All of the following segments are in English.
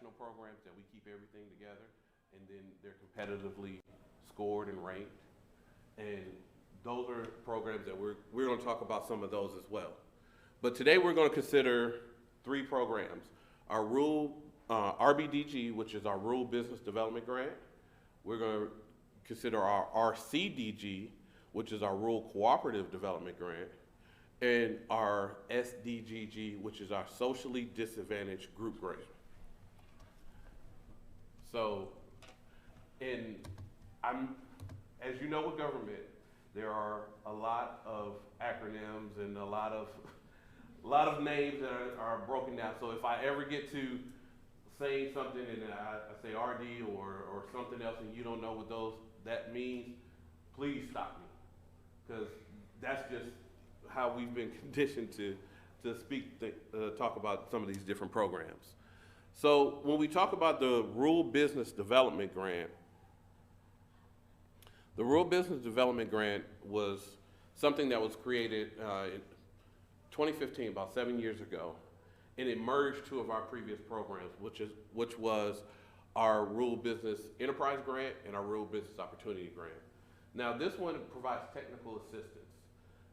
national programs that we keep everything together, and then they're competitively scored and ranked. And those are programs that we're going to talk about some of those as well. But today we're going to consider 3 programs. Our RBDG, which is our Rural Business Development Grant. We're going to consider our RCDG, which is our Rural Cooperative Development Grant, and our SDGG, which is our Socially Disadvantaged Group Grant. So, as you know with government, there are a lot of acronyms and a lot of names that are broken down. So if I ever get to saying something and I say RD or something else and you don't know what that means, please stop me, because that's just how we've been conditioned to talk about some of these different programs. So when we talk about the Rural Business Development Grant, the Rural Business Development Grant was something that was created in 2015, about 7 years ago, and it merged 2 of our previous programs, which was our Rural Business Enterprise Grant and our Rural Business Opportunity Grant. Now this one provides technical assistance.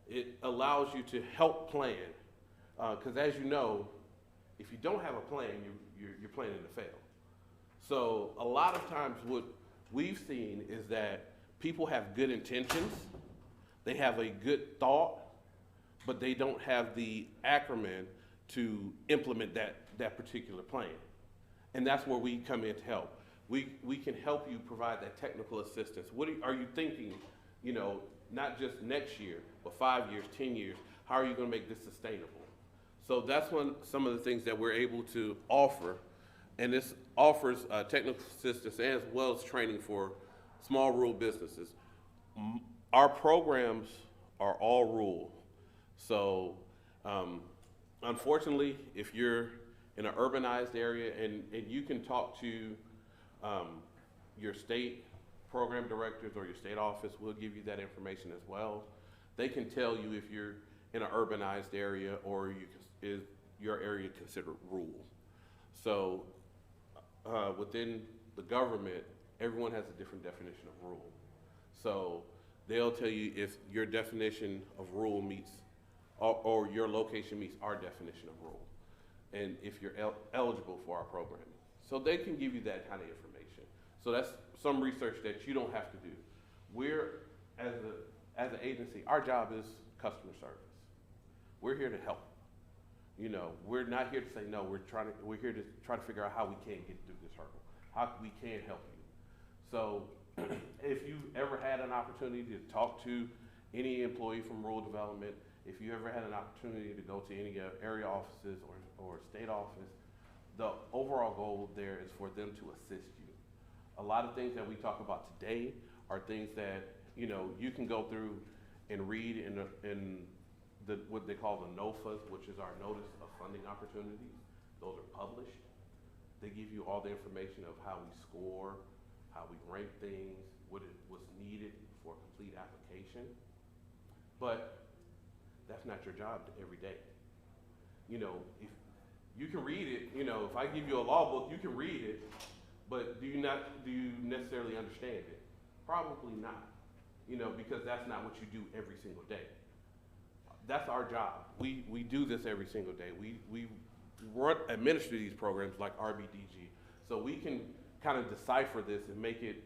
It allows you to help plan, because as you know, if you don't have a plan, you're planning to fail. So a lot of times what we've seen is that people have good intentions, they have a good thought, but they don't have the acumen to implement that particular plan. And that's where we come in to help. We can help you provide that technical assistance. What are you thinking, not just next year, but 5 years, 10 years, how are you gonna make this sustainable? So that's some of the things that we're able to offer. And this offers technical assistance as well as training for small rural businesses. Our programs are all rural. So unfortunately, if you're in an urbanized area, and you can talk to your state program directors or your state office, we'll give you that information as well. They can tell you if you're in an urbanized area or is your area considered rural. So within the government, everyone has a different definition of rural. So they'll tell you if your definition of rural meets, or your location meets our definition of rural, and if you're eligible for our programming. So they can give you that kind of information. So that's some research that you don't have to do. We're, as an agency, our job is customer service. We're here to help. We're not here to say no, we're here to try to figure out how we can get through this hurdle, how we can help you. So if you've ever had an opportunity to talk to any employee from rural development, if you ever had an opportunity to go to any area offices or state office, the overall goal there is for them to assist you. A lot of things that we talk about today are things that you can go through and read in what they call the NOFAs, which is our Notice of Funding Opportunities. Those are published. They give you all the information of how we score, how we rank things, what's needed for a complete application. But that's not your job every day. If you can read it, if I give you a law book, you can read it, but do you necessarily understand it? Probably not, because that's not what you do every single day. That's our job. We do this every single day. We administer these programs like RBDG, so we can kind of decipher this and make it,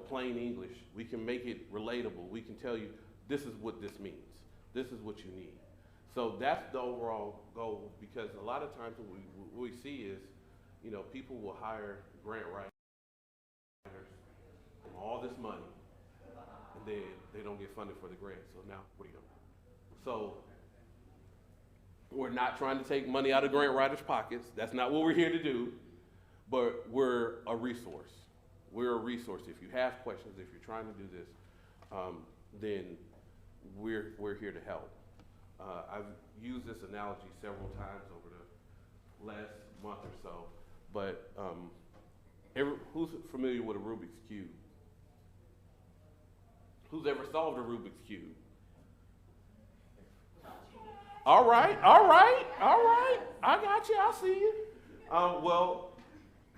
plain English. We can make it relatable. We can tell you, this is what this means. This is what you need. So that's the overall goal, because a lot of times what we see is, people will hire grant writers for all this money, and then they don't get funded for the grant. So now, what are you gonna do? So we're not trying to take money out of grant writers' pockets. That's not what we're here to do, but we're a resource. We're a resource. If you have questions, if you're trying to do this, then we're here to help. I've used this analogy several times over the last month or so, but who's familiar with a Rubik's Cube? Who's ever solved a Rubik's Cube? All right. I got you, I see you. Well,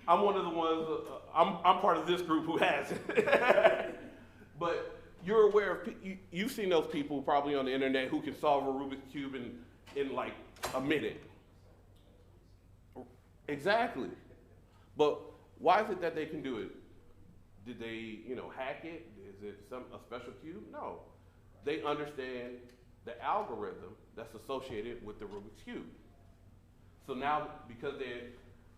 I'm one of the ones, I'm part of this group who has it. But you're aware of, you've seen those people probably on the internet who can solve a Rubik's Cube in like a minute. Exactly. But why is it that they can do it? Did they, hack it? Is it a special cube? No. They understand the algorithm that's associated with the Rubik's Cube. So now, because they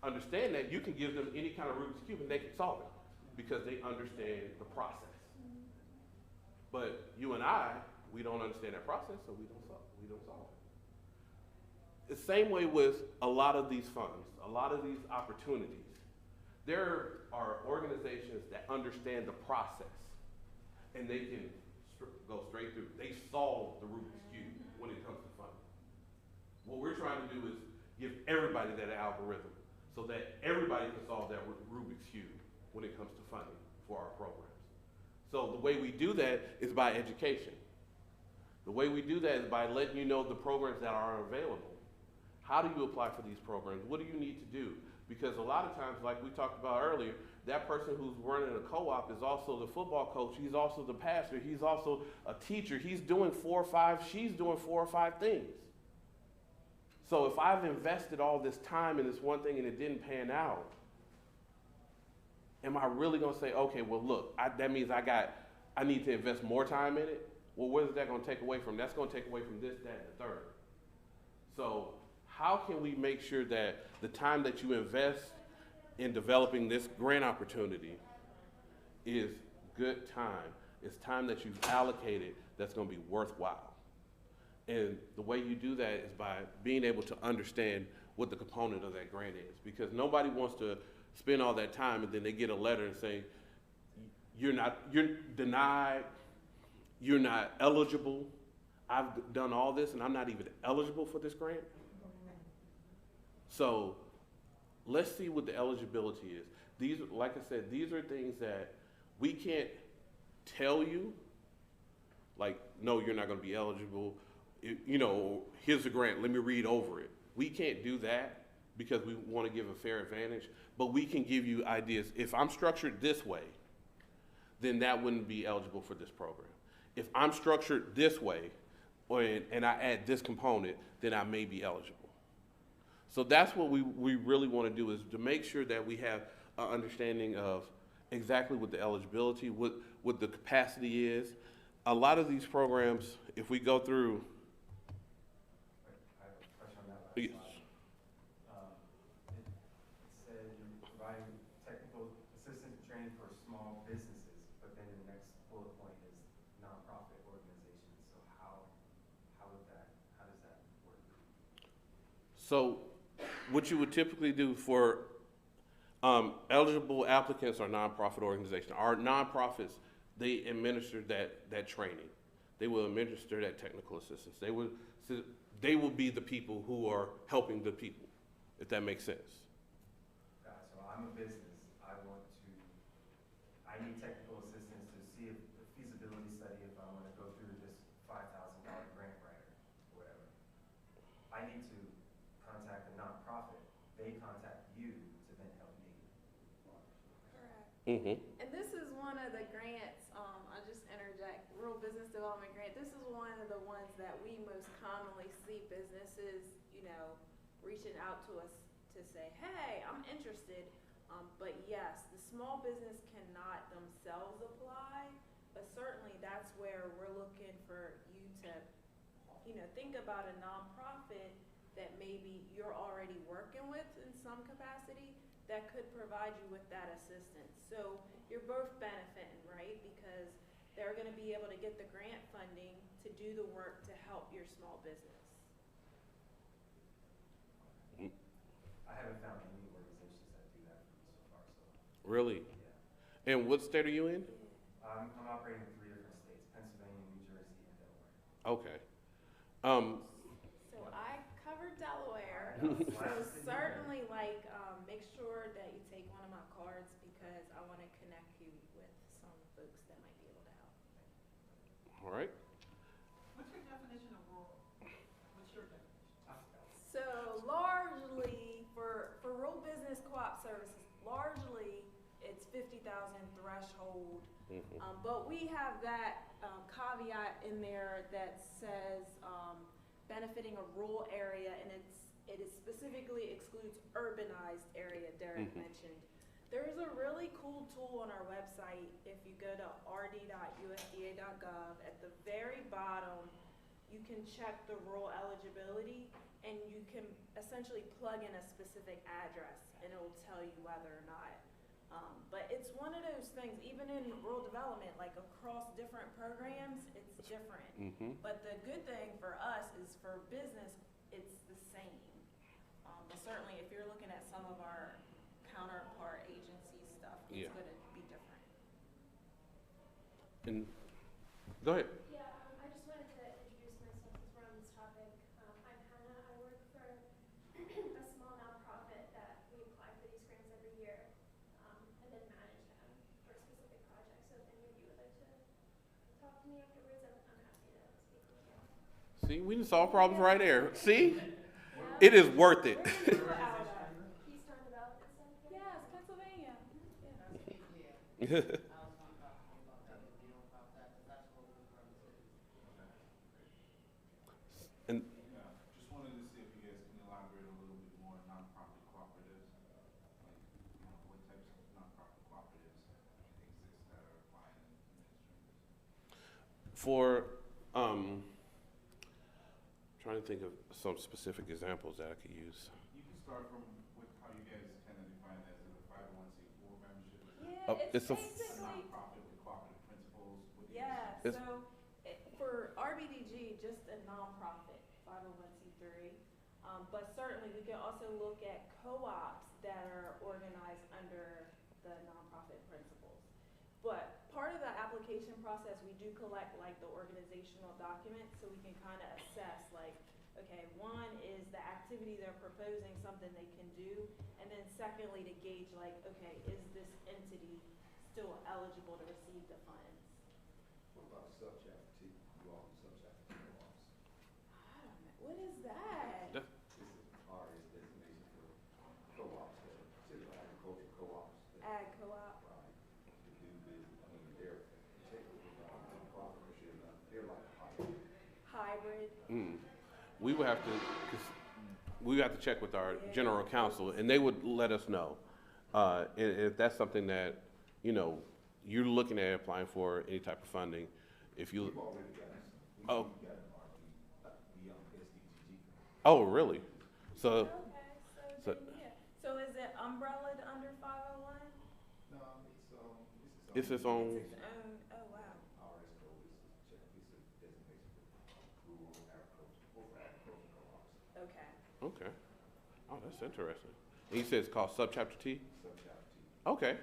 understand that, you can give them any kind of Rubik's Cube and they can solve it because they understand the process. But you and I, we don't understand that process, so we don't solve it. The same way with a lot of these funds, a lot of these opportunities. There are organizations that understand the process and they can go straight through. They solve the Rubik's Cube when it comes to funding. What we're trying to do is give everybody that algorithm so that everybody can solve that Rubik's Cube when it comes to funding for our programs. So the way we do that is by education. The way we do that is by letting you know the programs that are available. How do you apply for these programs? What do you need to do? Because a lot of times, like we talked about earlier, that person who's running a co-op is also the football coach, he's also the pastor, he's also a teacher, she's doing 4 or 5 things. So if I've invested all this time in this one thing and it didn't pan out, am I really gonna say, okay, well look, that means I need to invest more time in it? Well, what is that gonna take away from? That's gonna take away from this, that, and the third. So how can we make sure that the time that you invest in developing this grant opportunity is good time, it's time that you've allocated that's gonna be worthwhile? And the way you do that is by being able to understand what the component of that grant is. Because nobody wants to spend all that time and then they get a letter and say, you're denied, you're not eligible, I've done all this and I'm not even eligible for this grant. So let's see what the eligibility is. These, like I said, these are things that we can't tell you, like, no, you're not gonna be eligible. Here's a grant, let me read over it. We can't do that because we want to give a fair advantage, but we can give you ideas. If I'm structured this way, then that wouldn't be eligible for this program. If I'm structured this way, and I add this component, then I may be eligible. So that's what we really want to do, is to make sure that we have an understanding of exactly what the eligibility, what the capacity is. A lot of these programs, if we go through, yes. It said you're providing technical assistance and training for small businesses, but then the next bullet point is nonprofit organizations. So how does that work? So what you would typically do for eligible applicants are nonprofit organizations. Our nonprofits, they administer that training. They will administer that technical assistance. They will be the people who are helping the people, if that makes sense. So I'm a business. I need technical assistance to see if the feasibility study, if I want to go through this $5,000 grant writer, or whatever. I need to contact a nonprofit. They contact you to then help me. Correct. Mm-hmm. And this is one of the grants, I'll just interject, Rural Business Development Grant. This is one of the ones that we most commonly see businesses, reaching out to us to say, hey, I'm interested. But yes, the small business cannot themselves apply, but certainly that's where we're looking for you to, think about a nonprofit that maybe you're already working with in some capacity that could provide you with that assistance. So you're both benefiting, right? Because they're going to be able to get the grant funding to do the work to help your small business. I haven't found any organizations that do that for me so far. Really? Yeah. And what state are you in? I'm operating in 3 different states: Pennsylvania, New Jersey, and Delaware. Okay. So I covered Delaware. So certainly, make sure that you take one of my cards because I want to connect you with some folks that might be able to help. All right. What's your definition of rural? What's your definition? So largely for rural business co-op services, largely But we have that caveat in there that says benefiting a rural area, and it is specifically excludes urbanized area, Derek mentioned. There's a really cool tool on our website. If you go to rd.usda.gov, at the very bottom, you can check the rural eligibility, and you can essentially plug in a specific address, and it will tell you whether or not. But it's one of those things, even in rural development, like across different programs, it's different. But the good thing for us is for business, it's the same. But certainly if you're looking at some of our counterpart agency stuff, it's going to be different. And go ahead. Yeah, I just wanted to introduce myself since we're on this topic. I'm Hannah. I work for a small nonprofit that we apply for these grants every year and then manage them for specific projects. So if any of you would like to talk to me afterwards, I'm happy to speak with you. See, we can solve problems right there. See? It is worth it. Keystone Development Center? Yes, Pennsylvania. Yeah. And Just wanted to see if you guys can elaborate a little bit more on nonprofit cooperatives. Like, what types of nonprofit cooperatives exist that are applying and administering this? for trying to think of some specific examples that I could use. You can start from how you guys kind of define it as a 501c4 membership. Yeah, It's it's a basically, Nonprofit with cooperative principles. yeah, It's- so for RBDG, just a nonprofit, 501c3. But certainly we can also look at co-ops that are organized under the nonprofit principles. But part of the application process, we do collect like the organizational documents, so we can kind of assess like, okay, one is the activity they're proposing something they can do, and then secondly to gauge like, okay, is this entity still eligible to receive the funds? What about subchapter T? You all in subchapter T laws? I don't know, what is that? That- This is RS designation for co-ops, typical agricultural co-ops. Ag co-op. Right. To do business, I mean, they're technically nonprofit, but they're like hybrid. Hybrid. We would have to, cause we would have to check with our general counsel, and they would let us know. And if that's something that, you know, you're looking at applying for any type of funding, if you, We've already got it. Oh. We've got the SDGG. oh, really? So, Okay, so- then, yeah. So is it umbrellaed under 501? No, it's its own, It's its own, oh wow. RS code is a designation for rural agriculture, for agricultural co-ops, Okay. okay. Oh, that's interesting. And you said it's called subchapter T? subchapter T. Okay.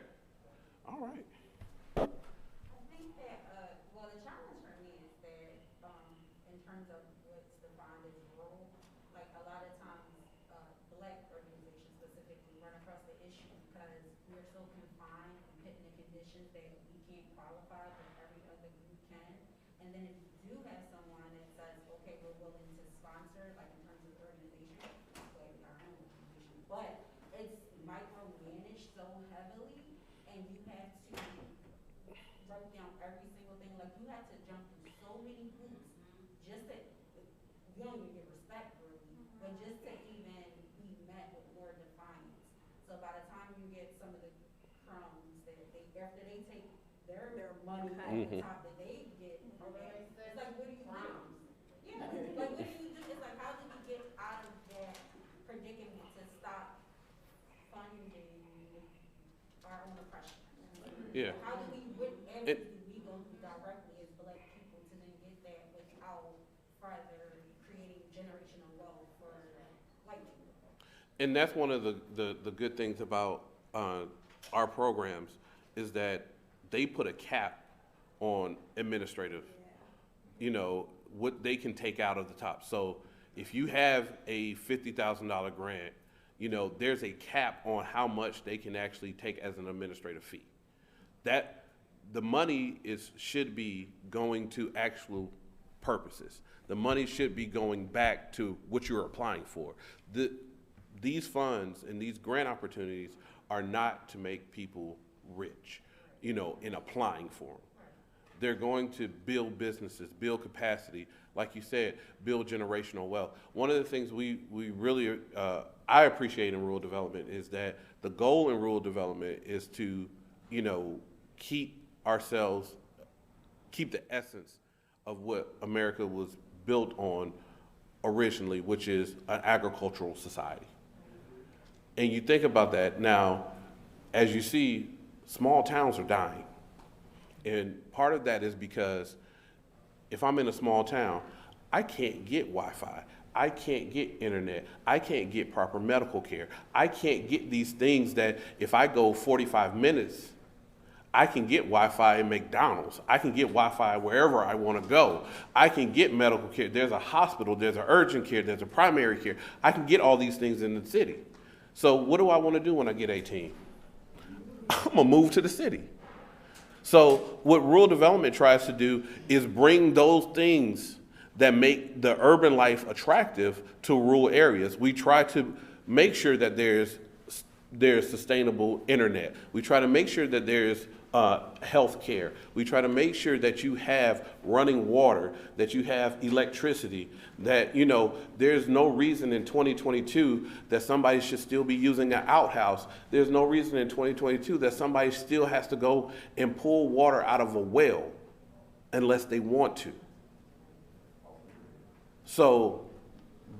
All right. I think that, well, the challenge for me is that, in terms of what's defined as rural, like a lot of times, black organizations specifically run across the issue because we're so confined and put in the conditions that we can't qualify, but every other group can. And then if you do have someone that says, okay, we're willing to sponsor, like in terms of organization, like our own organization, but it's micromanaged so heavily, and you have to write down every single thing, like you have to jump through so many hoops just to, you don't even get respect really, but just to even be met with more defiance. So by the time you get some of the crumbs that they, after they take their money at the top that they get from that, it's like, what do you do? Yeah, like what do you do? It's like, how do we get out of that predicament to stop funding our own oppression? Yeah. How do we, what avenues do we go through directly as black people to then get that without further creating generational wealth for white people? And that's one of the good things about our programs is that they put a cap on administrative, you know, what they can take out of the top. So if you have a $50,000 grant, you know, there's a cap on how much they can actually take as an administrative fee. That the money should be going to actual purposes. The money should be going back to what you're applying for. These funds and these grant opportunities are not to make people rich. in applying for them. They're going to build businesses, build capacity, like you said, build generational wealth. One of the things we really, I appreciate in rural development is that the goal in rural development is to, keep the essence of what America was built on originally, which is an agricultural society. And you think about that now, as you see, small towns are dying. And part of that is because if I'm in a small town, I can't get Wi-Fi. I can't get internet. I can't get proper medical care. I can't get these things that if I go 45 minutes, I can get Wi-Fi in McDonald's. I can get Wi-Fi wherever I want to go. I can get medical care. There's a hospital, there's an urgent care, there's a primary care. I can get all these things in the city. So what do I want to do when I get 18? I'm going to move to the city. So what rural development tries to do is bring those things that make the urban life attractive to rural areas. We try to make sure that there's sustainable internet. We try to make sure that there's health care. We try to make sure that you have running water, that you have electricity, that, there's no reason in 2022 that somebody should still be using an outhouse. There's no reason in 2022 that somebody still has to go and pull water out of a well unless they want to. So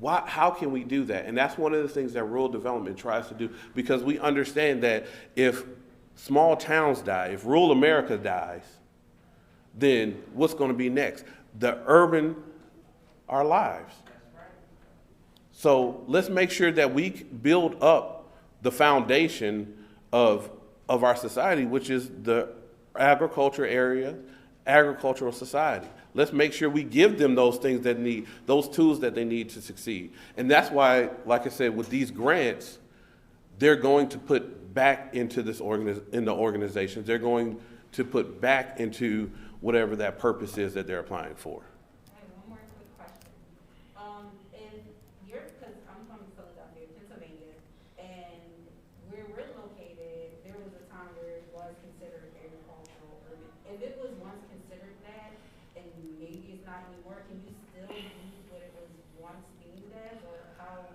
how can we do that? And that's one of the things that rural development tries to do, because we understand that if small towns die, if rural America dies, then what's going to be next? The urban, our lives. So let's make sure that we build up the foundation of our society, which is the agriculture area, agricultural society. Let's make sure we give them those things that need, those tools that they need to succeed. And that's why, like I said, with these grants, they're going to put back into this in the organizations. They're going to put back into whatever that purpose is that they're applying for. I have one more quick question. Because I'm from Philadelphia, Pennsylvania, and where we're located, there was a time where it was considered agricultural urban. If it was once considered that, and maybe it's not anymore, can you still use what it was once deemed as, or how?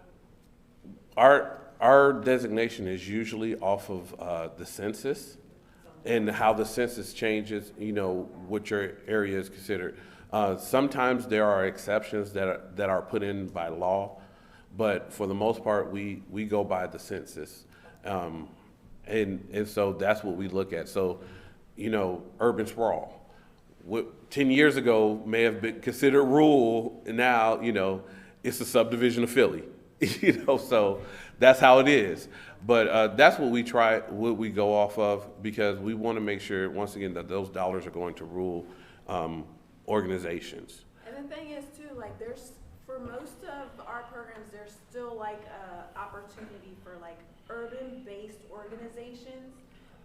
Our designation is usually off of the census and how the census changes, what your area is considered. Sometimes there are exceptions that are put in by law, but for the most part, we go by the census. And so that's what we look at. So, urban sprawl. What 10 years ago may have been considered rural, and now, it's a subdivision of Philly. So that's how it is. But that's what we go off of, because we want to make sure, once again, that those dollars are going to rural organizations. And the thing is too, like for most of our programs, there's still like a opportunity for like urban-based organizations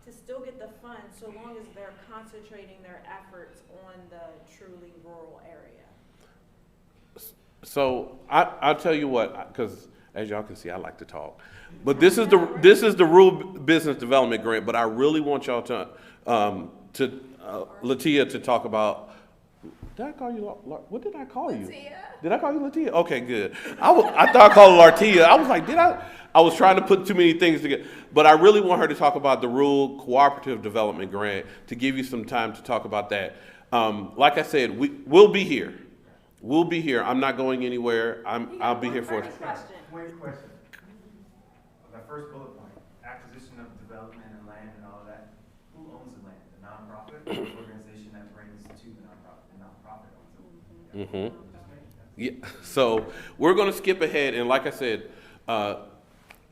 to still get the funds, so long as they're concentrating their efforts on the truly rural area. So I'll tell you what, because as y'all can see, I like to talk. But this is the rural business development grant. But I really want y'all to Letitia to talk about. Did I call you? What did I call you? Letitia. Did I call you Letitia? Okay, good. I thought I called her Lartia. I was like, did I? I was trying to put too many things together. But I really want her to talk about the rural cooperative development grant, to give you some time to talk about that. Like I said, we'll be here. We'll be here. I'm not going anywhere. I'll be here for it. Quick question. That first bullet point, acquisition of development and land and all of that. Who owns the land? The nonprofit or the organization that brings to the nonprofit? The nonprofit owns it. Mm-hmm. Yeah. So we're going to skip ahead, and like I said,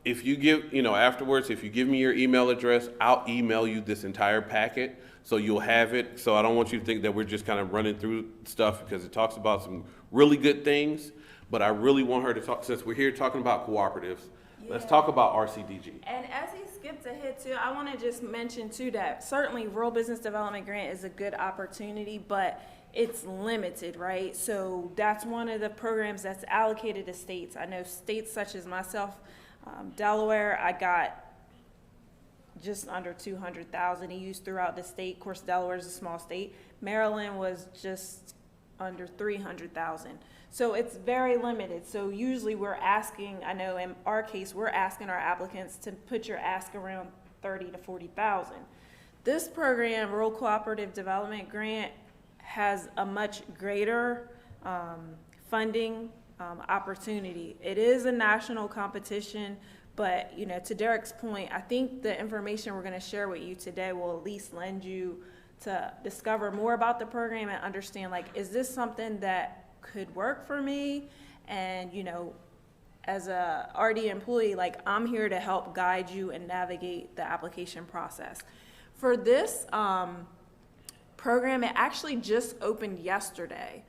if you give, afterwards, if you give me your email address, I'll email you this entire packet, so you'll have it. So I don't want you to think that we're just kind of running through stuff, because it talks about some really good things. But I really want her to talk, since we're here talking about cooperatives, let's talk about RCDG. And as he skipped ahead too, I want to just mention too that certainly Rural Business Development Grant is a good opportunity, but it's limited, right? So that's one of the programs that's allocated to states. I know states such as myself, Delaware, I got just under 200,000 he used throughout the state. Of course, Delaware is a small state. Maryland was just under 300,000. So it's very limited. So usually we're asking, I know in our case, we're asking our applicants to put your ask around 30 to 40,000. This program, Rural Cooperative Development Grant, has a much greater funding opportunity. It is a national competition, but you know, to Derek's point, I think the information we're going to share with you today will at least lend you to discover more about the program and understand, like, is this something that could work for me? And you know, as a RD employee, like, I'm here to help guide you and navigate the application process. For this program, it actually just opened yesterday.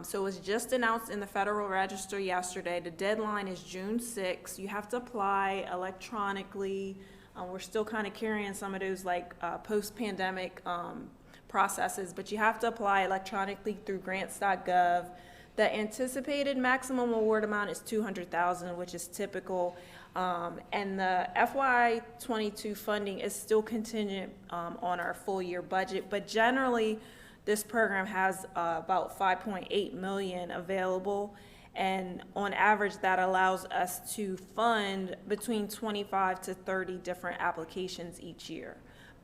So it was just announced in the Federal Register yesterday. The deadline is June 6th. You have to apply electronically. We're still kind of carrying some of those like post-pandemic processes, but you have to apply electronically through grants.gov. The anticipated maximum award amount is $200,000, which is typical. And the FY22 funding is still contingent on our full year budget, but generally this program has about 5.8 million available, and on average that allows us to fund between 25 to 30 different applications each year.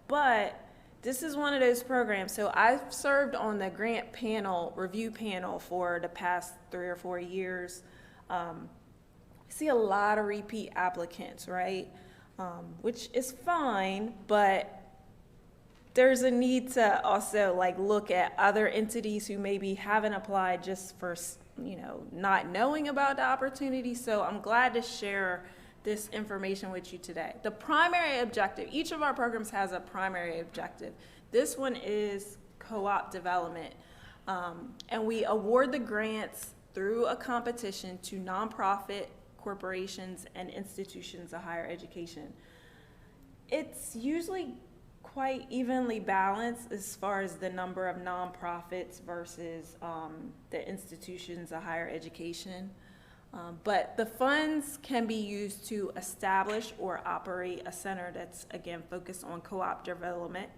But this is one of those programs, so I've served on the grant panel, review panel for the past 3 or 4 years. I see a lot of repeat applicants, right? Which is fine, but there's a need to also like look at other entities who maybe haven't applied just for, you know, not knowing about the opportunity. So I'm glad to share this information with you today. The primary objective, each of our programs has a primary objective. This one is co-op development. And we award the grants through a competition to nonprofit corporations and institutions of higher education. It's usually quite evenly balanced as far as the number of nonprofits versus the institutions of higher education. But the funds can be used to establish or operate a center that's, again, focused on co-op development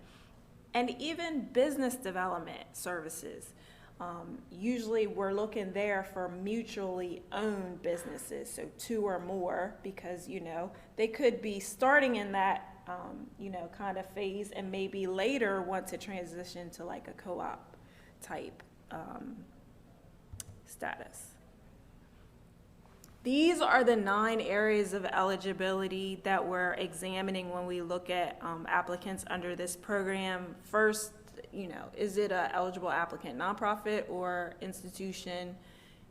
and even business development services. Usually we're looking there for mutually owned businesses, so 2 or more, because, you know, they could be starting in that you know, kind of phase and maybe later want to transition to like a co-op type status. These are the 9 areas of eligibility that we're examining when we look at applicants under this program. First, you know, is it an eligible applicant, nonprofit or institution?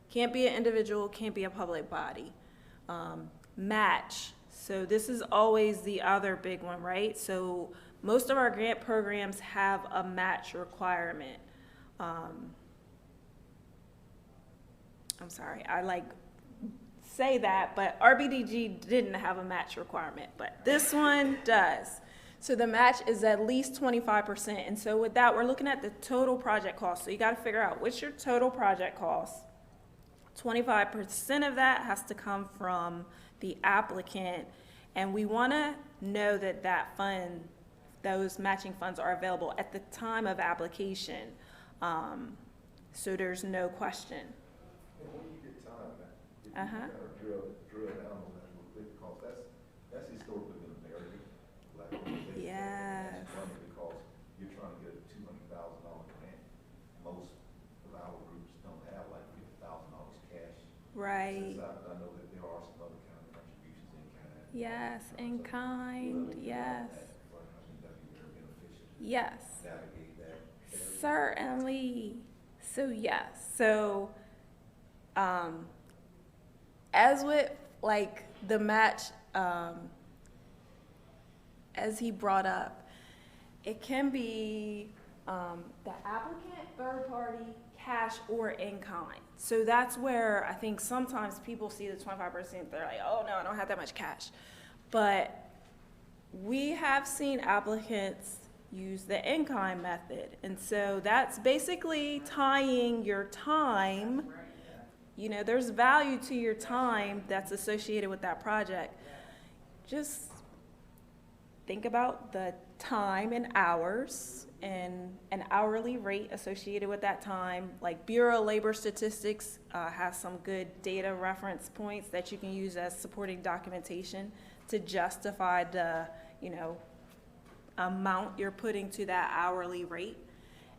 Can't be an individual, can't be a public body. Match. So this is always the other big one, right? So most of our grant programs have a match requirement. I'm sorry, I like say that, but RBDG didn't have a match requirement, but this one does. So the match is at least 25%. And so with that, we're looking at the total project cost. So you got to figure out what's your total project cost. 25% of that has to come from the applicant, and we want to know that that fund, those matching funds are available at the time of application, so there's no question. And when you get time, if you kind of drill down on that a little bit, because that's historically been a barrier. Black organizations Yes. money because you're trying to get a $200,000 grant. Most of our groups don't have like $50,000 cash. Right. Since I know that there are some other kind of contributions in kind. Yes, in kind, yes. I think that'd be very beneficial. Yes. Navigate that area. Certainly. So yes, so as with like the match, as he brought up, it can be the applicant, third party, cash, or in kind. So that's where I think sometimes people see the 25%, they're like, oh no, I don't have that much cash. But we have seen applicants use the in-kind method. And so that's basically tying your time. You know, there's value to your time that's associated with that project. Just think about the time and hours and an hourly rate associated with that time. Like Bureau of Labor Statistics has some good data reference points that you can use as supporting documentation to justify the, amount you're putting to that hourly rate.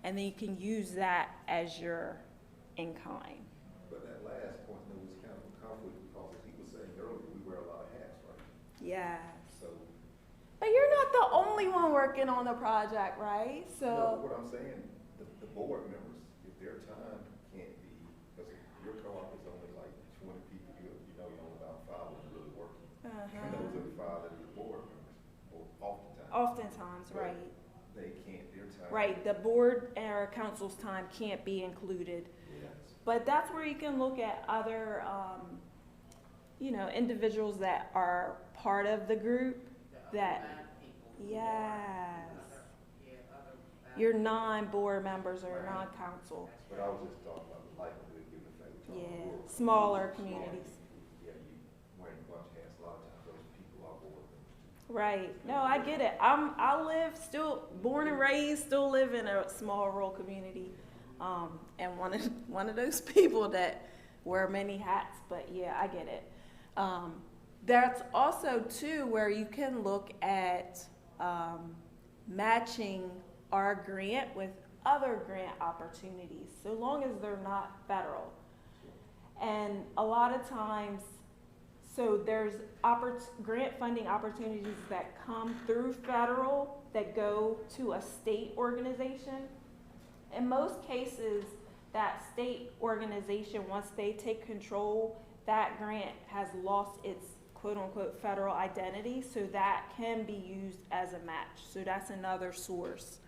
And then you can use that as your in-kind. But that last point, there was kind of a conflict because as he was saying earlier, we wear a lot of hats, right? Yeah. So. But you're not the only one working on the project, right? No, what I'm saying, the board members, if their time can't be, because your co-op is only like 20 people, you know you're only about 5 of them really working. And those are the 5 that are the board members, or oftentimes. Oftentimes, But right. they can't, their time. Right, the board or council's time can't be included. Yes. But that's where you can look at other, individuals that are part of the group that, yes. Your non-board members or non-council. But I was just talking about the likelihood, given the fact we're talking Yeah, about smaller communities. Yeah, you wearing a bunch of hats, a lot of times those people are board members too. Right. No, I get it. I live still born and raised, still live in a small rural community, and one of those people that wear many hats. But yeah, I get it. That's also too where you can look at matching our grant with other grant opportunities, so long as they're not federal. And a lot of times, so there's grant funding opportunities that come through federal that go to a state organization. In most cases, that state organization, once they take control, that grant has lost its quote-unquote federal identity, so that can be used as a match. So that's another source.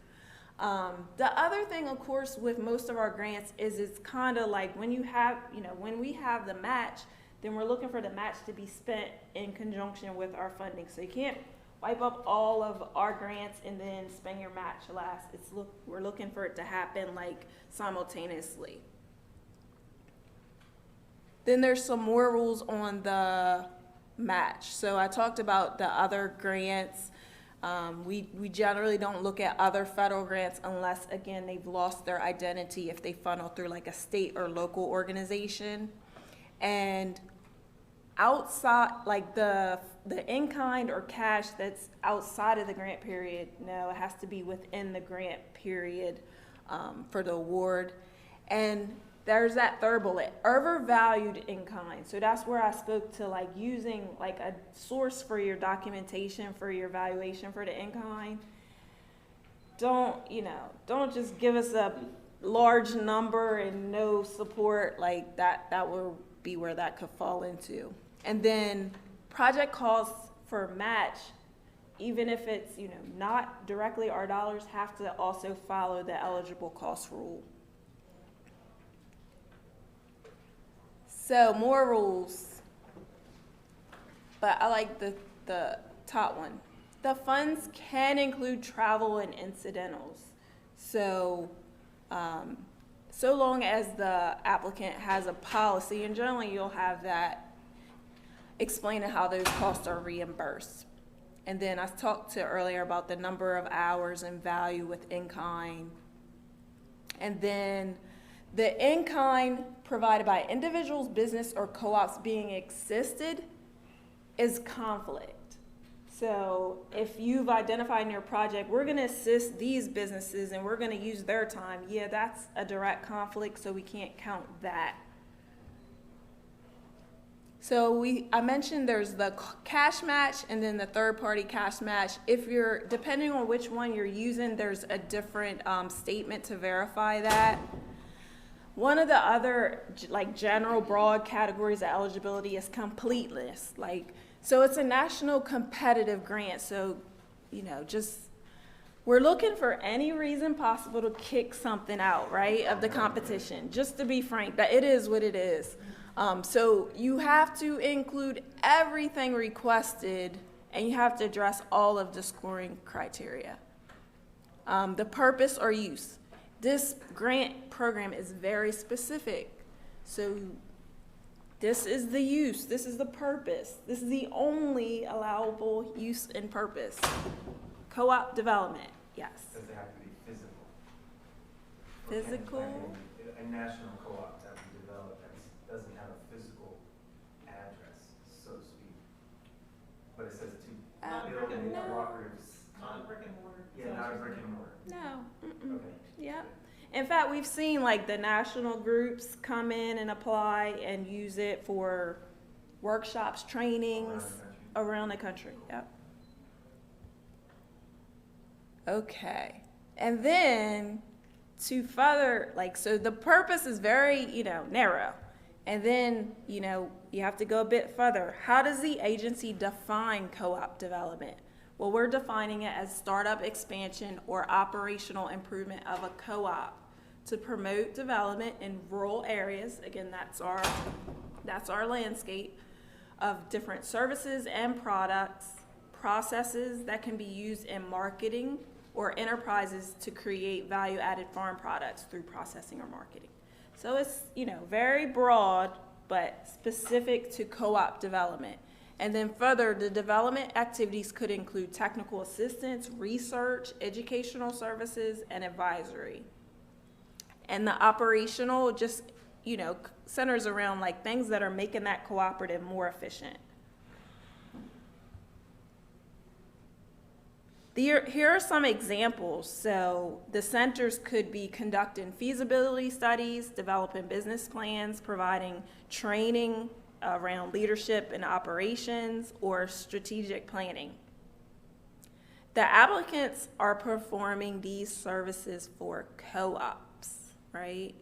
The other thing, of course, with most of our grants is it's kind of like when you have, when we have the match, then we're looking for the match to be spent in conjunction with our funding. So you can't wipe up all of our grants and then spend your match last. We're looking for it to happen like simultaneously. Then there's some more rules on the match. So I talked about the other grants. We generally don't look at other federal grants unless, again, they've lost their identity if they funnel through like a state or local organization. And outside, like the in-kind or cash that's outside of the grant period, no, it has to be within the grant period for the award. And there's that third bullet, overvalued in-kind. So that's where I spoke to like using like a source for your documentation, for your valuation for the in-kind. Don't just give us a large number and no support like that. That will be where that could fall into. And then project costs for match, even if it's, not directly our dollars, have to also follow the eligible cost rule. So more rules, but I like the top one. The funds can include travel and incidentals. So, so long as the applicant has a policy, and generally you'll have that explaining how those costs are reimbursed. And then I talked to earlier about the number of hours and value with in-kind. And then the in-kind provided by individuals, business, or co-ops being assisted is conflict. So if you've identified in your project, we're gonna assist these businesses and we're gonna use their time, yeah, that's a direct conflict, so we can't count that. So I mentioned there's the cash match and then the third-party cash match. Depending on which one you're using, there's a different statement to verify that. One of the other general broad categories of eligibility is completeness. So it's a national competitive grant. So, we're looking for any reason possible to kick something out, right, of the competition. Just to be frank, that it is what it is. So you have to include everything requested and you have to address all of the scoring criteria. The purpose or use. This grant program is very specific. So This is the use, this is the purpose, this is the only allowable use and purpose. Co-op development, yes. Does it have to be physical? Physical? A national co-op that we develop that doesn't have a physical address, so to speak. But it says to Not build brick and a mortar. cooperative. Not brick and mortar. Yeah, not a brick and mortar. No, mm-mm. Okay. Yep. In fact, we've seen like the national groups come in and apply and use it for workshops, trainings around the country. Yep. Okay. And then to further, like, so the purpose is very, narrow. And then, you have to go a bit further. How does the agency define co-op development? Well, we're defining it as startup expansion or operational improvement of a co-op to promote development in rural areas. Again, that's our landscape of different services and products, processes that can be used in marketing or enterprises to create value-added farm products through processing or marketing. So it's, very broad, but specific to co-op development. And then further, the development activities could include technical assistance, research, educational services, and advisory. And the operational just, centers around like things that are making that cooperative more efficient. Here are some examples. So the centers could be conducting feasibility studies, developing business plans, providing training around leadership and operations, or strategic planning. The applicants are performing these services for co-ops, right?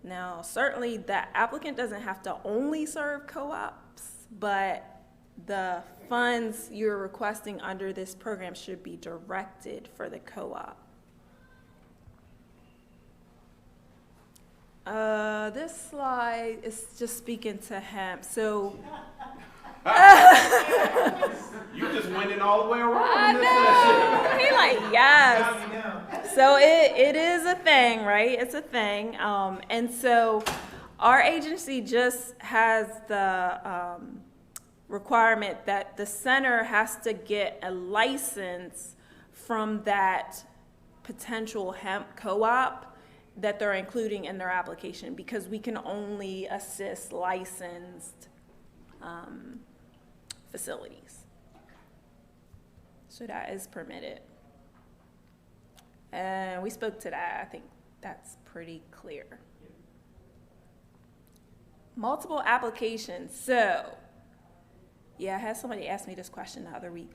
Now, certainly the applicant doesn't have to only serve co-ops, but the funds you're requesting under this program should be directed for the co-op. This slide is just speaking to hemp. So You just went in all the way around I in this know. session. He like, yes. So it is a thing, right? It's a thing. And so our agency just has the requirement that the center has to get a license from that potential hemp co-op that they're including in their application, because we can only assist licensed facilities. So that is permitted. And we spoke to that. I think that's pretty clear. Multiple applications. So, yeah, I had somebody ask me this question the other week.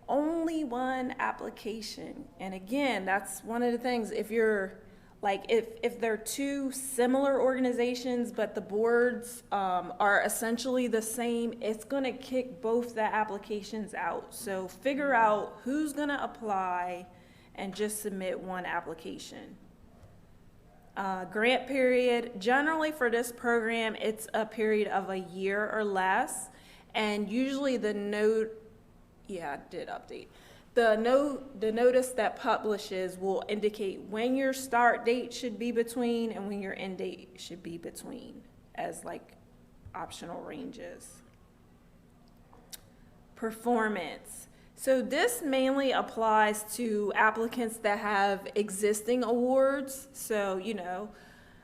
Only one application. And again, that's one of the things, if you're like, if they're two similar organizations, but the boards are essentially the same, it's gonna kick both the applications out. So figure out who's gonna apply and just submit one application. Grant period, generally for this program, it's a period of a year or less. And usually the I did update. The notice that publishes will indicate when your start date should be between and when your end date should be between as like optional ranges. Performance. So this mainly applies to applicants that have existing awards. So,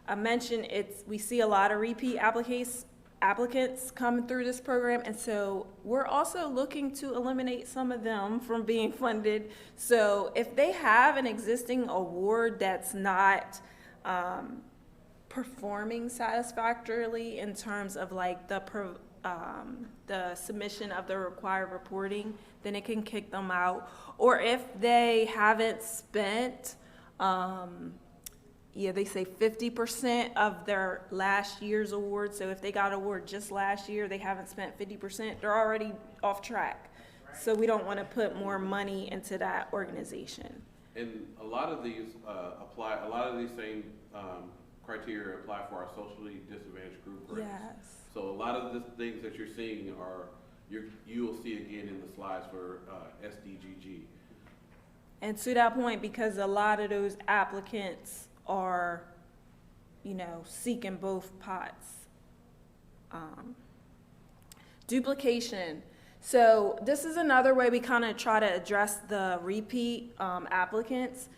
I mentioned we see a lot of repeat applicants coming through this program, and so we're also looking to eliminate some of them from being funded. So if they have an existing award that's not performing satisfactorily in terms of like the submission of the required reporting, then it can kick them out. Or if they haven't spent they say 50% of their last year's award. So if they got an award just last year, they haven't spent 50%, they're already off track. So we don't want to put more money into that organization. And a lot of these same criteria apply for our socially disadvantaged group grants. Yes. So a lot of the things that you're seeing you will see again in the slides for SDGG. And to that point, because a lot of those applicants are seeking both pots. Duplication. So this is another way we kind of try to address the repeat applicants.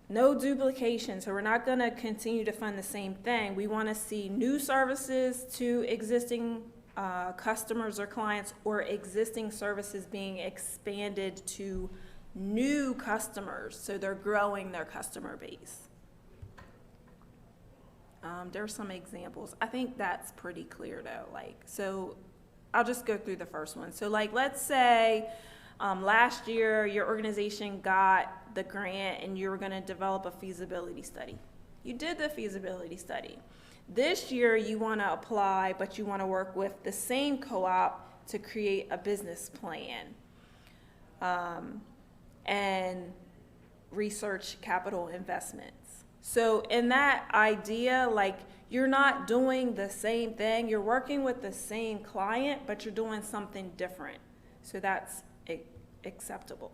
No duplication. So we're not going to continue to fund the same thing. We want to see new services to existing customers or clients, or existing services being expanded to new customers. So they're growing their customer base. There are some examples. I think that's pretty clear though. So I'll just go through the first one. So let's say last year your organization got the grant and you were going to develop a feasibility study. You did the feasibility study. This year you want to apply, but you want to work with the same co-op to create a business plan and research capital investments. So in that idea, you're not doing the same thing. You're working with the same client, but you're doing something different. So that's acceptable.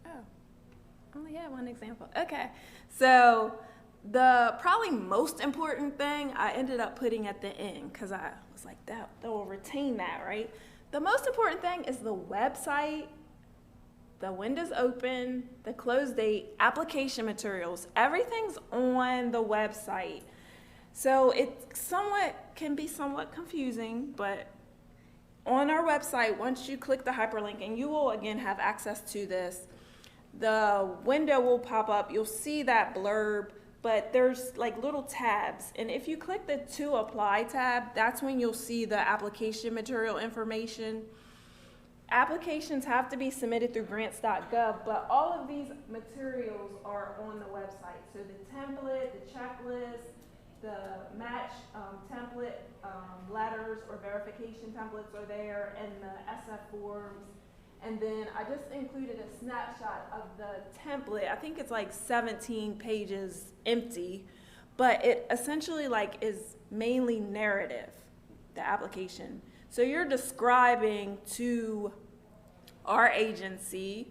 Oh, I only had one example. Okay. So the probably most important thing I ended up putting at the end, because I was like, that will retain that, right? The most important thing is the website, the windows open, the close date, application materials. Everything's on the website. So it can be somewhat confusing, but on our website, once you click the hyperlink, and you will again have access to this, the window will pop up. You'll see that blurb, but there's little tabs. And if you click the To Apply tab, that's when you'll see the application material information. Applications have to be submitted through grants.gov, but all of these materials are on the website. So the template, the checklist, the match template, letters or verification templates are there, and the SF forms. And then I just included a snapshot of the template. I think it's 17 pages empty, but it essentially is mainly narrative, the application. So you're describing to our agency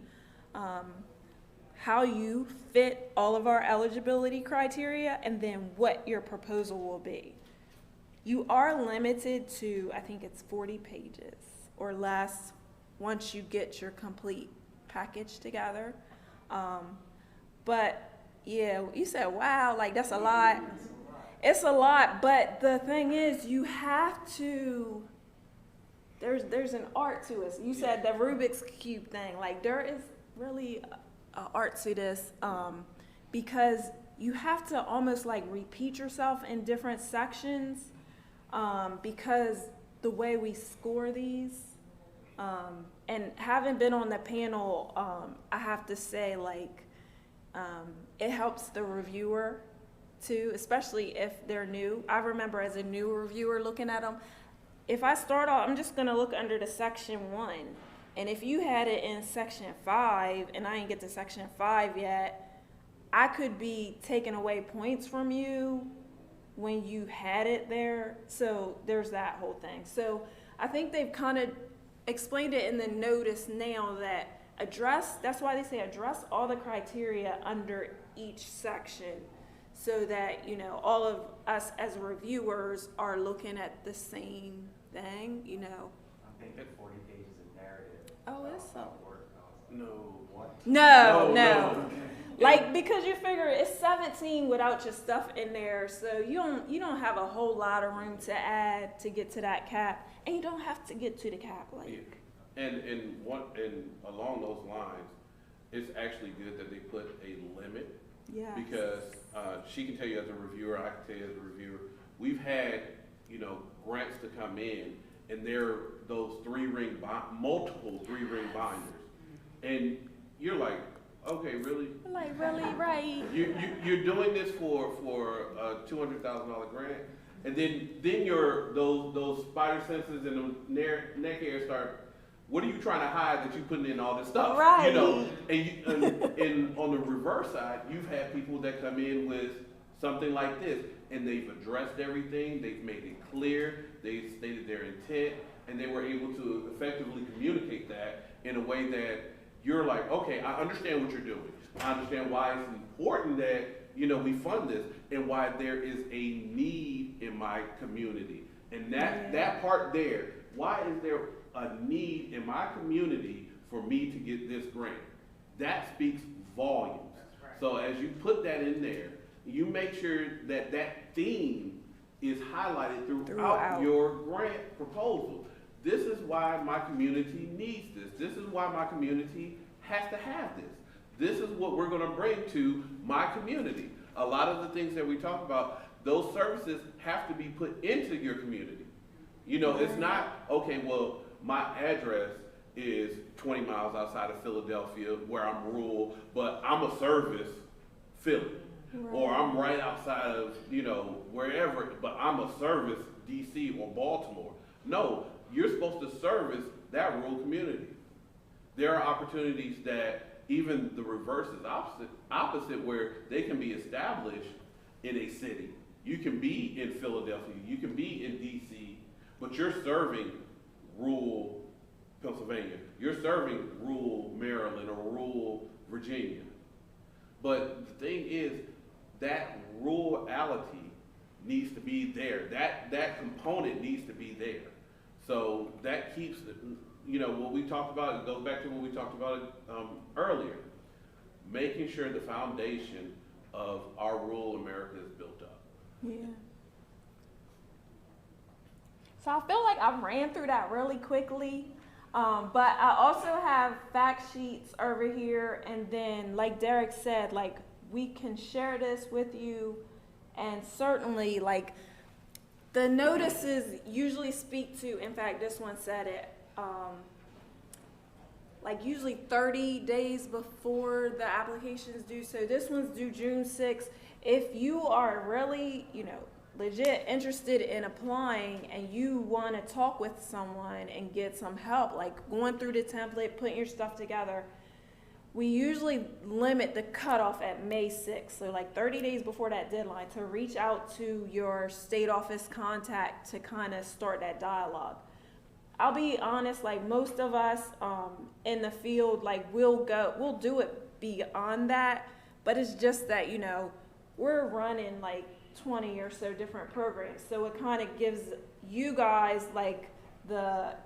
how you fit all of our eligibility criteria, and then what your proposal will be. You are limited to, I think it's 40 pages or less once you get your complete package together. But yeah, you said, wow, that's a lot. It's a lot, but the thing is, you have to, there's an art to it. You said the Rubik's Cube thing, there is really an art to this, because you have to almost repeat yourself in different sections, because the way we score these, and having been on the panel, I have to say it helps the reviewer too, especially if they're new. I remember as a new reviewer looking at them, if I start off, I'm just gonna look under the section 1, and if you had it in section 5 and I didn't get to section 5 yet, I could be taking away points from you when you had it there. So there's that whole thing. So I think they've kind of explained it in the notice now that that's why they say address all the criteria under each section, so that, all of us as reviewers are looking at the same thing, I'm thinking 40 pages of narrative. Oh, it's so. No. What? No. Because you figure it's 17 without your stuff in there, so you don't have a whole lot of room to add to get to that cap, and you don't have to get to the cap. Yeah. And along those lines, it's actually good that they put a limit. Yeah. Because she can tell you as a reviewer, I can tell you as a reviewer, we've had grants to come in, and they're those multiple 3-ring binders, and you're like, okay, really? Really, right? You're doing this for a $200,000 grant, and then those spider senses and the neck hairs start. What are you trying to hide that you're putting in all this stuff? Right. And on the reverse side, you've had people that come in with something like this, and they've addressed everything, they've made it clear, they've stated their intent, and they were able to effectively communicate that in a way that you're like, okay, I understand what you're doing. I understand why it's important that we fund this, and why there is a need in my community. And that part there, why is there a need in my community for me to get this grant? That speaks volumes. So as you put that in there, you make sure that that theme is highlighted throughout your grant proposal. This is why my community needs this. This is why my community has to have this. This is what we're gonna bring to my community. A lot of the things that we talk about, those services have to be put into your community. It's not, okay, well, my address is 20 miles outside of Philadelphia where I'm rural, but I'm a service Philly. Right. Or I'm right outside of, wherever, but I'm a service DC or Baltimore. No, you're supposed to service that rural community. There are opportunities that even the reverse is opposite where they can be established in a city. You can be in Philadelphia, you can be in DC, but you're serving rural Pennsylvania. You're serving rural Maryland or rural Virginia. But the thing is, that rurality needs to be there. That component needs to be there. So that keeps, what we talked about, it goes back to what we talked about earlier. Making sure the foundation of our rural America is built up. Yeah. So I feel like I ran through that really quickly. But I also have fact sheets over here, and then like Derek said, like we can share this with you, and certainly like the notices usually speak to, in fact this one said it, like usually 30 days before the application is due. So this one's due June 6th. If you are really, legit interested in applying and you want to talk with someone and get some help, like going through the template, putting your stuff together, we usually limit the cutoff at May 6th. So like 30 days before that deadline to reach out to your state office contact to kind of start that dialogue. I'll be honest, like most of us in the field, like we'll do it beyond that, but it's just that, we're running like 20 or so different programs. So it kind of gives you guys like the,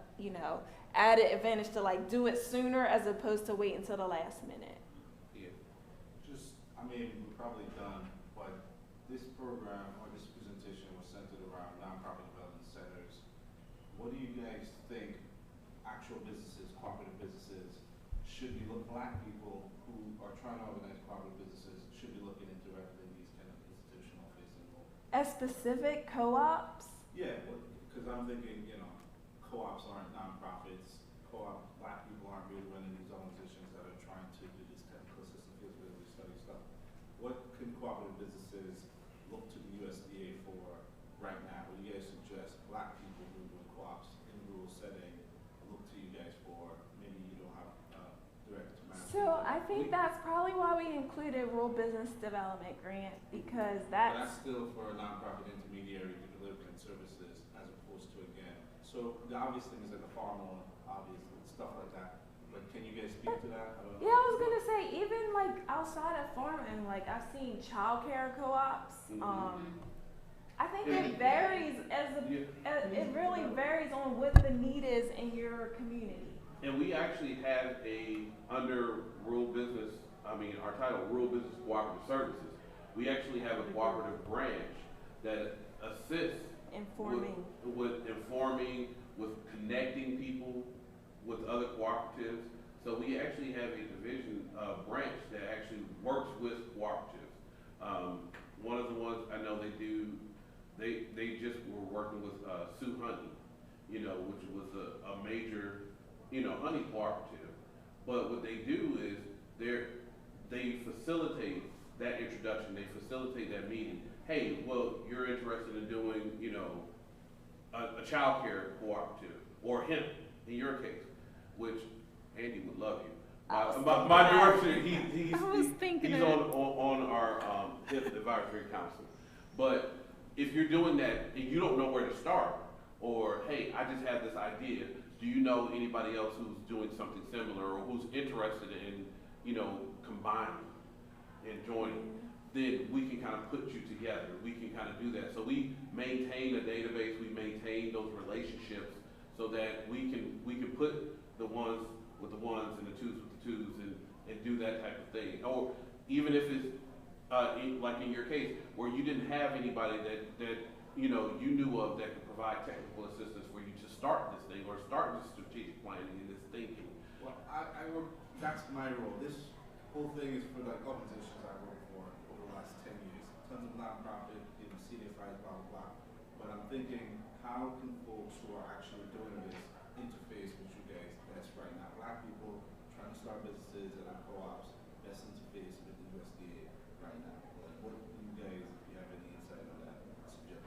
added advantage to like do it sooner as opposed to wait until the last minute. Yeah. We're probably done, but this program or this presentation was centered around nonprofit development centers. What do you guys think actual businesses, cooperative businesses, should be black people who are trying to organize cooperative businesses should be looking into rather than these kind of institutional facing roles? As specific co-ops? Yeah, because I'm thinking, co-ops aren't nonprofits. Black people aren't really running these organizations that are trying to do this technical assistance feasibility study stuff. What can cooperative businesses look to the USDA for right now? What do you guys suggest black people who do co-ops in rural setting look to you guys for? Maybe you don't have direct to manage. So I think that's probably why we included Rural Business Development Grant, because But that's still for a nonprofit intermediary to deliver services as opposed to, again, so the obvious thing is like the farm loan, obvious stuff like that. But can you guys speak to that? Yeah, I was gonna say, even like outside of farming, like I've seen childcare co-ops. I think it varies it really varies on what the need is in your community. And we actually have under our title, Rural Business Cooperative Services, we actually have a cooperative branch that assists with informing, with connecting people with other cooperatives. So we actually have a division branch that actually works with cooperatives. One of the ones I know they just were working with Sioux Honey, which was a major, honey cooperative. But what they do is they facilitate that introduction, they facilitate that meeting. Hey, well, you're interested in doing, a child care cooperative, or Hemp, in your case, which Andy would love you. My director, he's on our Hemp Advisory Council. But if you're doing that and you don't know where to start, or hey, I just have this idea, do you know anybody else who's doing something similar or who's interested in, combining and joining? then we can kind of put you together. We can kind of do that. So we maintain a database, we maintain those relationships so that we can put the ones with the ones and the twos with the twos and do that type of thing. Or even if it's, like in your case, where you didn't have anybody that you knew of that could provide technical assistance for you to start this thing or start this strategic planning and this thinking. Well, I work, that's my role. This whole thing is for like organizations I work for over the last 10 years. Tons of nonprofit, senior size, blah, blah, blah. But I'm thinking, how can folks who are actually doing this interface with you guys best right now? Black people trying to start businesses and have co-ops, best interface with the USDA right now. Like, what do you guys, if you have any insight on that, suggest?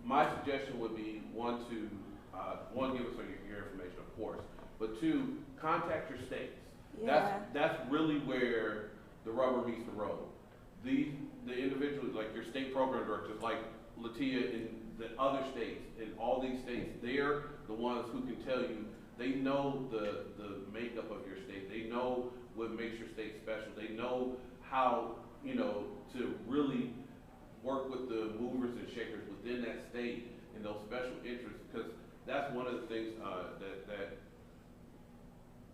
My suggestion would be one, give us your information, of course, but two, contact your states. Yeah. That's really where the rubber meets the road. The individuals, like your state program directors, like Letitia in the other states, in all these states, they're the ones who can tell you, they know the makeup of your state. They know what makes your state special. They know how, to really work with the movers and shakers within that state and those special interests, because that's one of the things that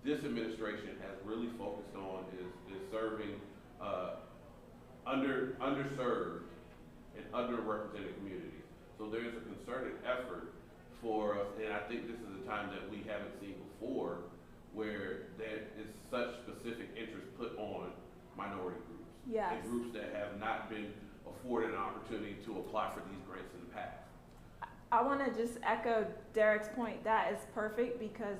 this administration has really focused on is serving underserved and underrepresented communities. So there's a concerted effort for us, and I think this is a time that we haven't seen before, where there is such specific interest put on minority groups. Yes. And groups that have not been afforded an opportunity to apply for these grants in the past. I want to just echo Derek's point. That is perfect because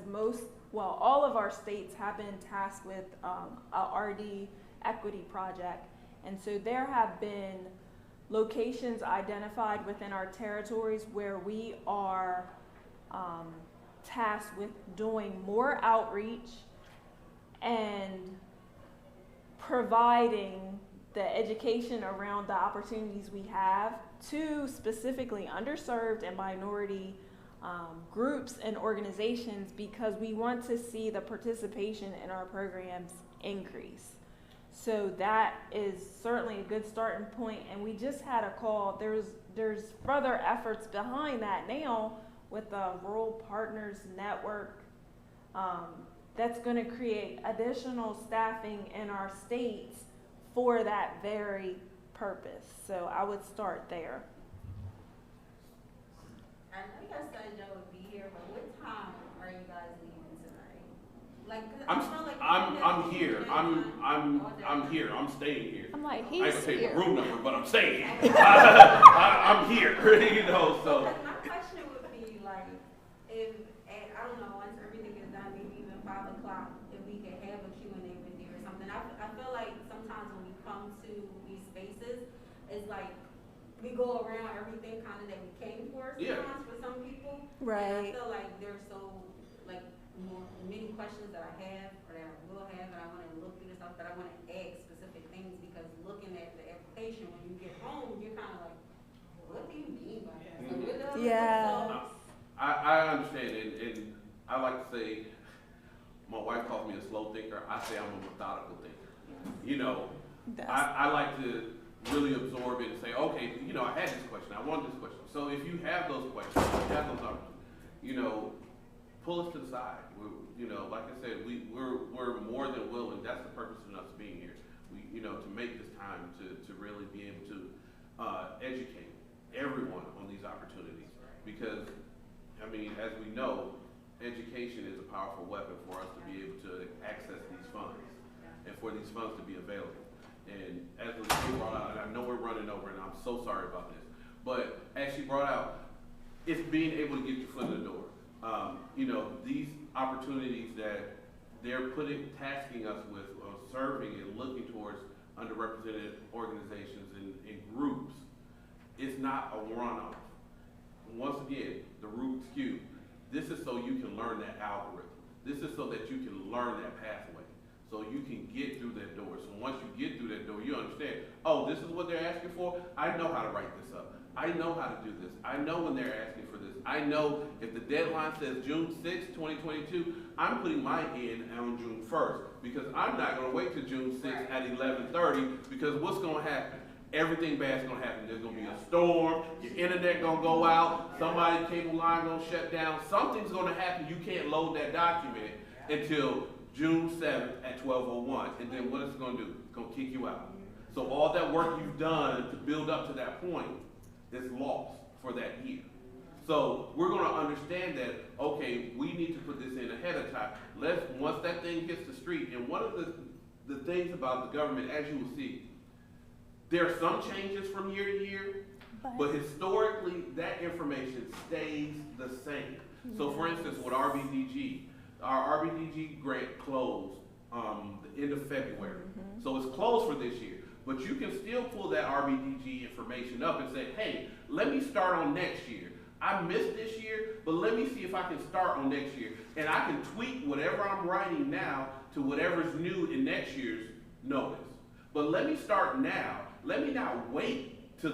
all of our states have been tasked with a RD equity project. And so there have been locations identified within our territories where we are tasked with doing more outreach and providing the education around the opportunities we have to specifically underserved and minority groups and organizations, because we want to see the participation in our programs increase. So that is certainly a good starting point, and we just had a call. There's further efforts behind that now with the Rural Partners Network that's going to create additional staffing in our states for that very purpose. So I would start there. I know you guys said y'all would be here, but what time are you guys leaving tonight? Like, 'cause I feel like I'm here. I'm here. I'm staying here. I'm like, I he's ain't gonna tell you here. my room number, but I'm staying here. I'm here. So. Because my question would be like, if at, I don't know, once everything is done, maybe even 5 o'clock, if we could have a Q&A with you or something. I feel like sometimes when we come to these spaces, it's like we go around everything kind of that we came for sometimes for some people. Right. And I feel like there's many questions that I have or that I will have, and I want to look through the stuff, that I want to ask specific things, because looking at the application, when you get home, you're kind of like, what do you mean by that? So what does Yeah. I understand, and I like to say, my wife calls me a slow thinker. I say I'm a methodical thinker. I like to really absorb it and say, okay, I had this question, I want this question. So if you have those questions, you have those opportunities, pull us to the side. Like I said, we're more than willing. That's the purpose of us being here. To make this time to really be able to educate everyone on these opportunities, because as we know, education is a powerful weapon for us to be able to access these funds and for these funds to be available. And as Letitia brought out, and I know we're running over, and I'm so sorry about this, but as she brought out, it's being able to get your foot in the door. These opportunities that they're tasking us with, serving and looking towards underrepresented organizations and groups, is not a runoff. Once again, the Rubik's Cube. This is so you can learn that algorithm. This is so that you can learn that pathway, so you can get through that door. So once you get through that door, you understand, oh, this is what they're asking for? I know how to write this up. I know how to do this. I know when they're asking for this. I know if the deadline says June 6, 2022, I'm putting mine in on June 1st, because I'm not going to wait till June 6 at 11:30, because what's going to happen? everything bad's gonna happen. There's gonna be a storm, your internet gonna go out, somebody's cable line gonna shut down, something's gonna happen. You can't load that document until June 7th at 12:01. And then what is it gonna do? It's gonna kick you out. So all that work you've done to build up to that point is lost for that year. So we're gonna understand that, okay, we need to put this in ahead of time. Once that thing hits the street, and one of the things about the government, as you will see, there are some changes from year to year, but historically, that information stays the same. So for instance, with RBDG, our RBDG grant closed the end of February. So it's closed for this year. But you can still pull that RBDG information up and say, hey, let me start on next year. I missed this year, but let me see if I can start on next year. And I can tweak whatever I'm writing now to whatever's new in next year's notice. But let me start now. Let me not wait to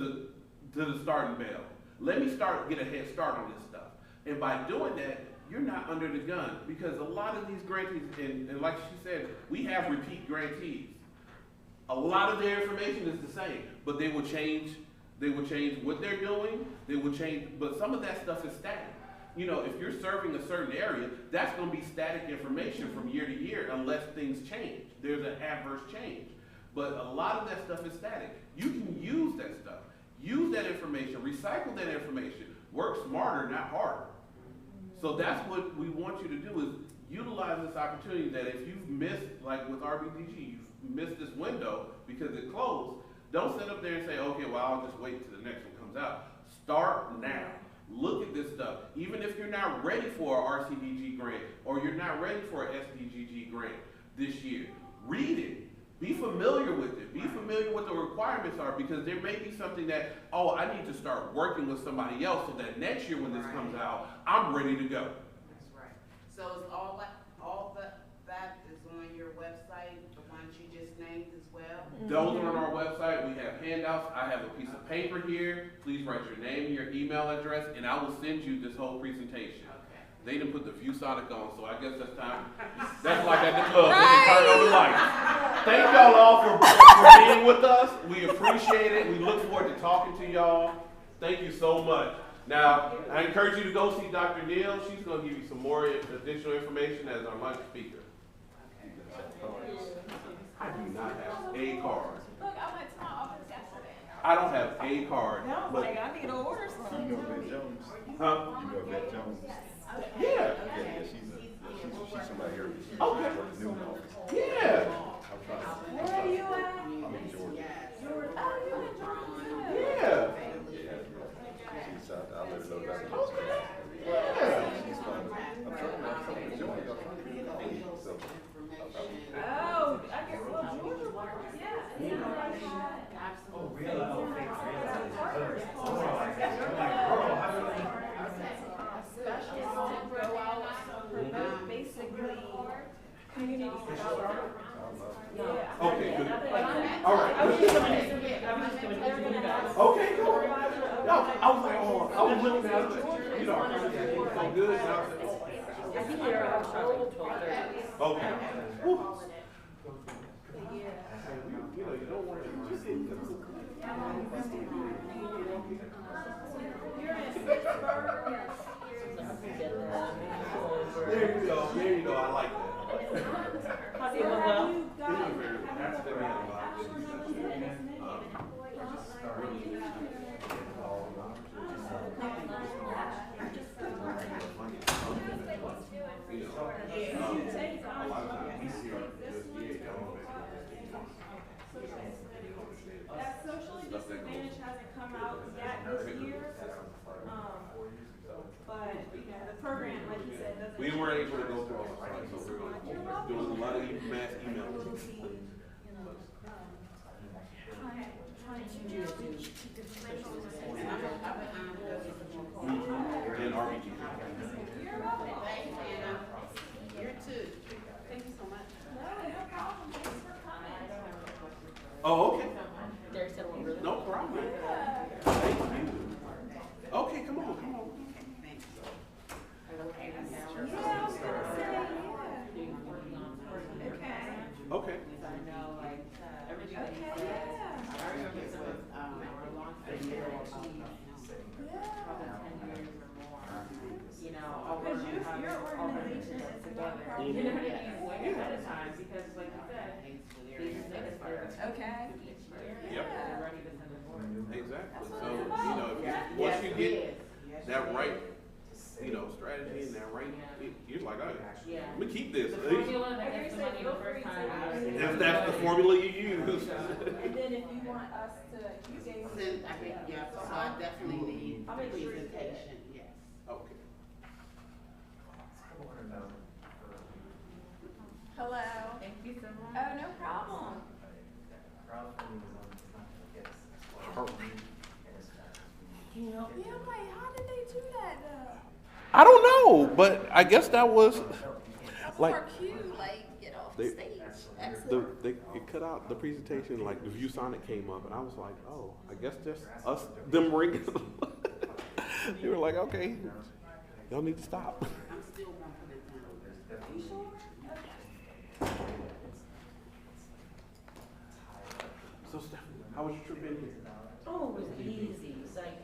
the starting bell. Let me get a head start on this stuff. And by doing that, you're not under the gun, because a lot of these grantees, and like she said, we have repeat grantees. A lot of their information is the same, but they will change what they're doing, they will change, but some of that stuff is static. You know, if you're serving a certain area, that's gonna be static information from year to year unless things change. There's an adverse change. But a lot of that stuff is static. You can use that stuff. Use that information, recycle that information, work smarter, not harder. So that's what we want you to do, is utilize this opportunity that if you've missed, like with RBDG, you've missed this window because it closed, don't sit up there and say, okay, well, I'll just wait till the next one comes out. Start now. Look at this stuff. Even if you're not ready for a RCDG grant or you're not ready for an SDGG grant this year, read it. Be familiar with it. Be familiar with the requirements are, because there may be something that, oh, I need to start working with somebody else so that next year when this comes out, I'm ready to go. That's right. So is all that is on your website, the ones you just named as well? Those are on our website. We have handouts. I have a piece of paper here. Please write your name, your email address, and I will send you this whole presentation. Okay. They didn't put the ViewSonic on, so I guess that's time. That's like at the club. They turn on the lights. Thank y'all all for being with us. We appreciate it. We look forward to talking to y'all. Thank you so much. Now, I encourage you to go see Dr. Neal. She's going to give you some more additional information as our lunch speaker. I do not have a card. Look, I went to my office yesterday. I don't have a card. I was But, like, I need to order some. You know Vet Jones? huh? You know Vet Jones? Yeah. Yeah, she's somebody here. She's Okay. working new office. Yeah. I'm trying to. Where are you at? I'm in Georgia. Georgia. Oh, you in Georgia? Yeah. She's out, I'll let her know that. Okay. Yeah. She's fun. I'm trying to join. I'm trying to get a lead, so. Oh, I guess, well, Georgia works, yeah. You know, like, Oh, really? Oh, thanks. Go out for basically community development. Yeah. Okay, good. All right. I was just coming to you guys. Okay, cool. No, I was like, oh, I was looking at it. You know, our conversation was so good. And I was like, I think they're out of 12:30. okay. Whew. Yeah. You know, you don't want to just You're in Pittsburgh. There you go. There you go. I like that. How's it So going? have you This got, is very, that's the man a lot. that socially disadvantaged hasn't come out yet this year. But, you know, the program, like you said, doesn't. We weren't able to go through all the slides, so we're doing a lot of mass emails. And RBG. You're welcome. You too. Thank you so much. No, no problem. Thanks for coming. Oh, okay. Derek said one really. No problem. Yeah. Thank you. Okay, come on, come on. Thanks. Yeah, I was gonna say, yeah. Okay. Okay. Okay, yeah. kind Your of already organization put is together. nonprofit. You know what I mean? Yes. Way ahead of time, because like you said, these ministers Okay. each year, Yep. they're ready to send a board. Exactly. That's what So, it's you about. know, if Yeah. you, once you get Yes. that right, you know, strategy and that right, you're like, oh, Yeah. let me keep this. The formula that gets the money the first time. If that's the formula you use. And then if you want us to, you gave me. Then I think, yeah, so I definitely need I'll make sure you get it. presentation, yes. Okay. Hello. Thank you so much. Oh, no problem. Crowdfunding is not gonna get us as far Hurt. as we need and as fast as we need. Yeah, I'm like, how did they do that though? I don't know, but I guess that was That's like our cue, like, get off the they- stage. the Excellent. it cut out the presentation, like the ViewSonic came up, and I was like, oh, I guess just us them ringing. They were like, okay, y'all need to stop. I'm still gonna put it down. There's definitely. So Stephanie, how was your trip in here? Oh, it was easy. It's like,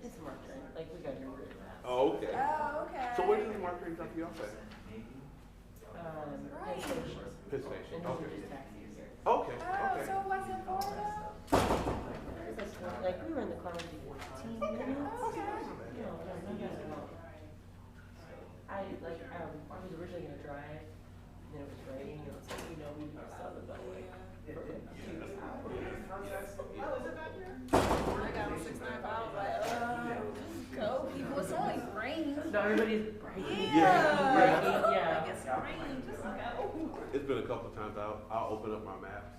it's marketing. Like, we got to do it. Oh, okay. Oh, okay. So where did the marketing drop you off at? Penn Station. Penn Station. And those Okay. are just taxis here. Okay. Oh, Okay. so it wasn't Florida? Like, we were in the car maybe 15 minutes. Okay. You know, no bad at all. I was originally gonna drive, and then it was raining, and it's like, you know, we just saw the beltway. I got on 695, I was like, go, people, it's only rain. No, everybody's braking. Yeah. Braking, yeah. Like, it's raining, just go. It's been a couple of times. I'll open up my maps